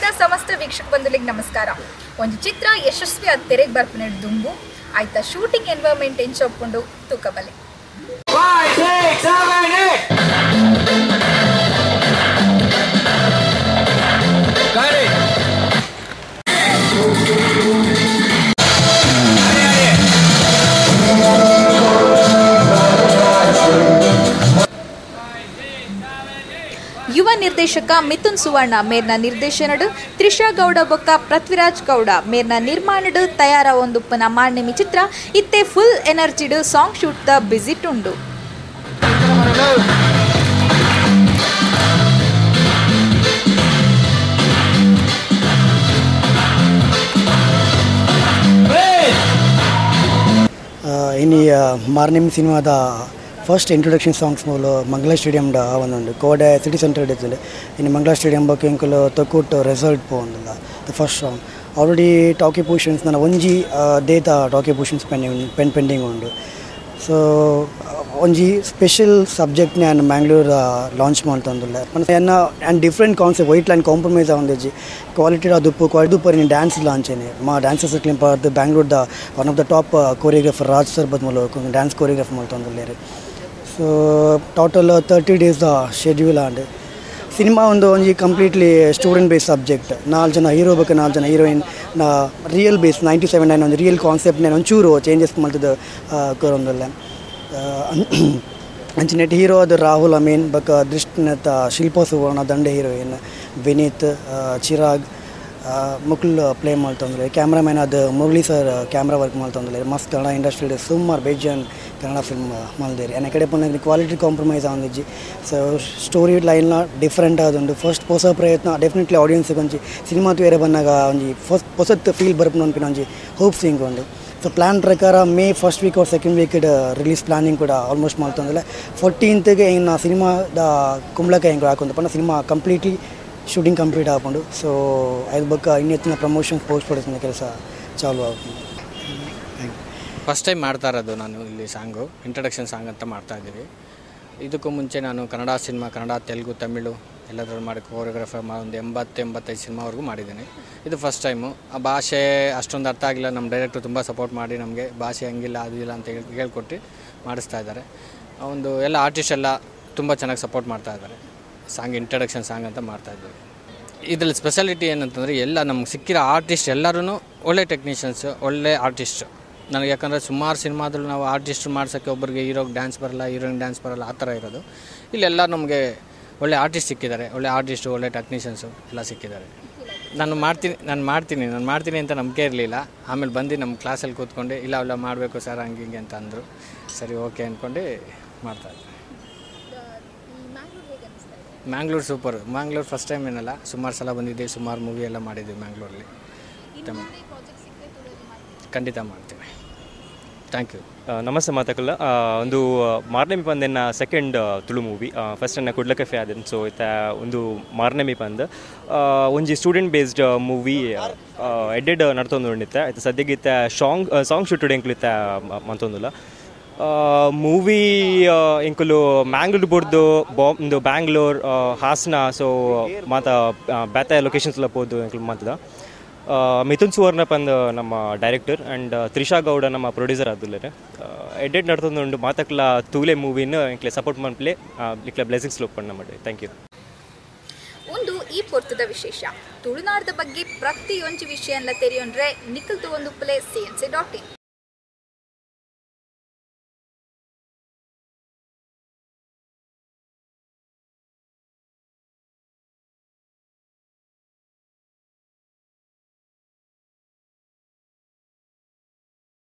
ಕನ್ನಡ ಸಮಸ್ತ ವೀಕ್ಷಕ ಬಂಧುಗಳಿಗೆ ನಮಸ್ಕಾರ. ಒಂದು ಚಿತ್ರ ಯಶಸ್ವಿ ಆದ ತೆರೆಗೆ ಬರ್ಪನೆ ದುಂಬು ಆಯ್ತಾ ಶೂಟಿಂಗ್ ಎನ್ವೈರನ್ಮೆಂಟ್ ಎಂಚೊಪ್ಕೊಂಡು ತೂಕಬಲೆ 5 6 7 8 ಯುವ ನಿರ್ದೇಶಕ ಮಿಥುನ್ ಸುವರ್ಣ ಮೇರ್ನ ನಿರ್ದೇಶನಡು ತ್ರಿಷಾ ಗೌಡ ಬೊಕ್ಕ ಪೃಥ್ವಿರಾಜ್ ಗೌಡ ಮೇರ್ನ ನಿರ್ಮಾಣಡು ತಯಾರ ಒಂದುಪ್ಪನ ಮಾರ್ನೆಮಿ ಚಿತ್ರ ಇತ್ತೆ ಫುಲ್ ಎನರ್ಜಿಡು ಸಾಂಗ್ ಶೂಟ್ ದ ಬಿಸಿಟ್ ಉಂಡು. ಇನ್ನು ಮಾರ್ನೆಮಿ ಸಿನಿಮಾದ ಫಸ್ಟ್ ಇಂಟ್ರೊಡಕ್ಷನ್ ಸಾಂಗ್ಸ್ ಮೂಲ ಮಂಗಲ ಸ್ಟೇಡಿಯಮ್ಡ ಒಂದುಂಡು ಕೋಡೆ ಸಿಟಿ ಸೆಂಟರ್ ಇದ್ದಿಲ್ಲ ಇನ್ನು ಮಂಗಲ ಸ್ಟೇಡಿಯಂ ಬಗ್ಗೆ ಇಂಕಲು ತೊಕ್ಕುಟ್ಟು ರೆಸಲ್ಟ್ ಪೋಂದಿಲ್ಲ the first song already talkie positions ನನ್ನ ಒಂಜಿ ದೇತ ಟಾಕಿ ಪೊಸಿಷನ್ಸ್ ಪೆಂಡಿಂಗ್ ಉಂಡು. ಸೊ ಒಂಜಿ ಸ್ಪೆಷಲ್ ಸಬ್ಜೆಕ್ಟ್ ನಾನು ಮ್ಯಾಂಗ್ಳೂರ್ ಲಾಂಚ್ ಮಾಡ್ತಂದಿಲ್ಲ and different concept white land compromise ಆಗಿ ಕ್ವಾಲಿಟಿ ದುಪ್ಪು ನೀನು ಡ್ಯಾನ್ಸ್ ಲಾಂಚೇನೆ ಮಾ ಡ್ಯಾನ್ಸಸ್ ಕ್ಲಿಂಪಾರ್ದು ಬ್ಯಾಂಗ್ಳೂರ್ದ one of the top choreographer Raj sir ಬದ್ಮೂಲ ಡ್ಯಾನ್ಸ್ ಕೊರಿಯೋಗ್ರಾಫ್ ಮಾಡ್ತಂದಿಲ್ಲ. So total 30 days schedule and cinema ಒಂಜಿ ಕಂಪ್ಲೀಟ್ಲಿ ಸ್ಟೂಡೆಂಟ್ ಬೇಸ್ ಸಬ್ಜೆಕ್ಟ್ 4 ಜನ ಹೀರೋ ಬೇಕು 4 ಜನ ಹೀರೋಯಿನ್ ರಿಯಲ್ ಬೇಸ್ 97 ಒಂದು ರಿಯಲ್ ಕಾನ್ಸೆಪ್ಟ್ ನಾನು ಒಂಚೂರು ಚೇಂಜಸ್ ಮಾಡ್ತಿದ್ದು ಕೊರೊಂದಿಲ್ಲ. ಅಂಚಿನೆಟ್ ಹೀರೋ ಅದು ರಾಹುಲ್ ಅಮೀನ್ ಬಕ ದೃಷ್ಟಿನತ್ತ ಶಿಲ್ಪಾ ಸುವರ್ಣ ದಂಡೆ ಹೀರೋಯಿನ್ ವಿನೀತ್ ಚಿರಾಗ್ ಮುಕ್ಲ್ ಪ್ಲೇ ಮಾಡ್ತಂದ್ರೆ ಕ್ಯಾಮ್ರಾಮ್ಯಾನ್ ಅದು ಮುರಳಿ ಸರ್ ಕ್ಯಾಮ್ರಾ ವರ್ಕ್ ಮಾಡ್ತಂದ್ರೆ ಮಸ್ತ್ ಕನ್ನಡ ಇಂಡಸ್ಟ್ರಿ ಸುಮಾರು ಬೇಜನ್ ಕನ್ನಡ ಫಿಲ್ಮ್ ಮಾಡಿದೇರಿ ಎನ್ನ ಕಡೆ ಪಂದ್ರೆ ಕ್ವಾಲಿಟಿ ಕಾಂಪ್ರಮೈಸ್ ಆಗಿ. ಸೊ ಸ್ಟೋರಿ ಲೈನ್ನ ಡಿಫ್ರೆಂಟ್ ಆದುಂಡು ಫಸ್ಟ್ ಹೊಸ ಪ್ರಯತ್ನ ಡೆಫಿನೆಟ್ಲಿ ಆಡಿಯನ್ಸ್ಗೆ ಒಂಜಿ ಸಿನಿಮಾ ಬೇರೆ ಬಂದಾಗ ಒಂಜಿ ಹೊಸತ್ ಫೀಲ್ ಬರ್ಪು ಅನ್ಪಿನ ಒಂಜಿ ಹೋಪ್ ಸಿಂಗ್ ಉಂಡು. ಸೊ ಪ್ಲ್ಯಾನ್ ಪ್ರಕಾರ May first week or second week release planning ಕೂಡ ಆಲ್ಮೋಸ್ಟ್ ಮಾಡ್ತಂದ್ರೆ 14th ಇನ್ನು ಸಿನಿಮಾದ ಕುಂಬ್ಳಕಾಯಿ ಹೆಂಗೆ ಹಾಕೊಂಡು ಪಂಡ ಸಿನಿಮಾ ಕಂಪ್ಲೀಟ್ಲಿ ಶೂಟಿಂಗ್ ಕಂಪ್ಲೀಟ್ ಹಾಕೊಂಡು. ಸೊ ಅದ್ರ ಬಗ್ಗೆ ಇನ್ನೆತ್ತಿನ ಪ್ರಮೋಷನ್ ಪೋಸ್ಟ್ ಪ್ರೊಡಕ್ಷನ್ ಕೆಲಸ ಚಾಲು ಆಗ್ಬೋದು. ಫಸ್ಟ್ ಟೈಮ್ ಮಾಡ್ತಾ ಇರೋದು ನಾನು ಇಲ್ಲಿ ಸಾಂಗು ಇಂಟ್ರಡಕ್ಷನ್ ಸಾಂಗ್ ಅಂತ ಮಾಡ್ತಾಯಿದ್ದೀವಿ. ಇದಕ್ಕೂ ಮುಂಚೆ ನಾನು ಕನ್ನಡ ಸಿನಿಮಾ ಕನ್ನಡ ತೆಲುಗು ತಮಿಳು ಎಲ್ಲದರಲ್ಲೂ ಮಾಡಿ ಕೊರಿಯೋಗ್ರಾಫರ್ ಒಂದು 80-85 ಸಿನಿಮಾವರೆಗೂ ಮಾಡಿದ್ದೀನಿ. ಇದು ಫಸ್ಟ್ ಟೈಮು. ಆ ಭಾಷೆ ಅಷ್ಟೊಂದು ಅರ್ಥ ಆಗಿಲ್ಲ. ನಮ್ಮ ಡೈರೆಕ್ಟ್ರು ತುಂಬ ಸಪೋರ್ಟ್ ಮಾಡಿ ನಮಗೆ ಭಾಷೆ ಹಂಗಿಲ್ಲ ಅದು ಇಲ್ಲ ಅಂತ ಹೇಳ್ಕೊಟ್ಟು ಮಾಡಿಸ್ತಾ ಇದ್ದಾರೆ. ಒಂದು ಎಲ್ಲ ಆರ್ಟಿಸ್ಟ್ ಎಲ್ಲ ತುಂಬ ಚೆನ್ನಾಗಿ ಸಪೋರ್ಟ್ ಮಾಡ್ತಾ ಇದ್ದಾರೆ. ಸಾಂಗ್ ಇಂಟ್ರಡಕ್ಷನ್ ಸಾಂಗ್ ಅಂತ ಮಾಡ್ತಾಯಿದ್ದೀವಿ. ಇದರಲ್ಲಿ ಸ್ಪೆಷಾಲಿಟಿ ಏನಂತಂದರೆ ಎಲ್ಲ ನಮ್ಗೆ ಸಿಕ್ಕಿರೋ ಆರ್ಟಿಸ್ಟ್ ಎಲ್ಲರೂ ಒಳ್ಳೆ ಟೆಕ್ನಿಷಿಯನ್ಸು ಒಳ್ಳೆ ಆರ್ಟಿಸ್ಟು. ನನಗೆ ಯಾಕಂದರೆ ಸುಮಾರು ಸಿನಿಮಾದಲ್ಲಿ ನಾವು ಆರ್ಟಿಸ್ಟ್ ಮಾಡ್ಸೋಕ್ಕೆ ಒಬ್ಬರಿಗೆ ಹೀರೋಗೆ ಡ್ಯಾನ್ಸ್ ಬರಲ್ಲ ಹೀರೋಯಿನ್ ಡ್ಯಾನ್ಸ್ ಬರಲ್ಲ ಆ ಥರ ಇರೋದು. ಇಲ್ಲೆಲ್ಲ ನಮಗೆ ಒಳ್ಳೆ ಆರ್ಟಿಸ್ಟ್ ಸಿಕ್ಕಿದ್ದಾರೆ, ಒಳ್ಳೆ ಆರ್ಟಿಸ್ಟು ಒಳ್ಳೆ ಟೆಕ್ನಿಷಿಯನ್ಸು ಎಲ್ಲ ಸಿಕ್ಕಿದ್ದಾರೆ. ನಾನು ಮಾಡ್ತೀನಿ ಅಂತ ನಂಬಿಕೆ ಇರಲಿಲ್ಲ. ಆಮೇಲೆ ಬಂದು ನಮ್ಮ ಕ್ಲಾಸಲ್ಲಿ ಕೂತ್ಕೊಂಡು ಇಲ್ಲ ಮಾಡಬೇಕು ಸರ್ ಹಂಗೆ ಅಂತ ಅಂದರು. ಸರಿ ಓಕೆ ಅಂದ್ಕೊಂಡು ಮಾಡ್ತಾಯಿದ್ದೆ. Mangalore super. Mangalore first time ಏನಲ್ಲ ಸುಮಾರು ಸಲ ಬಂದಿದ್ದೀವಿ, ಸುಮಾರು ಮೂವಿ ಎಲ್ಲ ಮಾಡಿದ್ದೀವಿ ಮ್ಯಾಂಗ್ಳೂರಲ್ಲಿ. ಖಂಡಿತ ಮಾಡ್ತೀವಿ. Thank you. ನಮಸ್ತೆ ಮಾತಾಕಲ್ಲ ಒಂದು ಮಾರ್ನೆಮಿ ಪಂದೆನ್ನ ಸೆಕೆಂಡ್ ತುಳು ಮೂವಿ ಫಸ್ಟ್ ಅನ್ನ ಕುಡ್ಲ ಕೆಫೆ ಆದನ್. ಸೊ ಇತ್ತ ಒಂದು ಮಾರ್ನೆಮಿ ಪಂದ್ ಒಂಜಿ ಸ್ಟೂಡೆಂಟ್ ಬೇಸ್ಡ್ ಮೂವಿ ಎಡ್ಡೆಡ್ ನಡ್ತೊಂದುಂಡಿತ್ತೆ. ಆಯ್ತು ಸದ್ಯಕ್ಕೆ ಇತ್ತ ಸಾಂಗ್ ಶೂಟೆಡ್ ಎಂಕ್ಲು ಇತ್ತ ಮಂತೊಂದುಲ್ಲ ಮೂವಿ ಎಂಕುಲು ಮ್ಯಾಂಗ್ಳೂರ್ ಬೋರ್ದು ಒಂದು ಬ್ಯಾಂಗ್ಳೂರ್ ಹಾಸನ ಸೊ ಮಾತ ಬೇತ ಲೊಕೇಶನ್ಸ್ ಎಲ್ಲ ಹೋದು ಎಂಕ್ಲು ಮಾತದ. ಮಿಥುನ್ ಸುವರ್ಣ ಪಂದ್ ನಮ್ಮ ಡೈರೆಕ್ಟರ್ ಆ್ಯಂಡ್ ತ್ರಿಷಾ ಗೌಡ ನಮ್ಮ ಪ್ರೊಡ್ಯೂಸರ್ ಆದುಲ್ಲರೆ ಎಡ್ಡೆಡ್ ನಡ್ತೊಂದುಂಡು ಮಾತಕ್ಲ ತೂಲೆ ಮೂವಿನ ಎಂಕ್ಲೆ ಸಪೋರ್ಟ್ ಮನ್ಪ್ಲೆ ಇಕ್ಲ ಬ್ಲೆಸಿಂಗ್ಸ್ ಲೋಪಣ್ಣ ಮಾಡಿ. Thank you. ಒಂದು ಈ ಪೊರ್ತದ ವಿಶೇಷ ತುಳುನಾಡದ ಬಗ್ಗೆ ಪ್ರತಿಯೊಂದು ವಿಷಯ ಎಲ್ಲ ತೆರೆಯೊಂಡ್ರೆ ನಿಖಲ್ತು ಒಂದು ಪ್ಲೇ CNC.in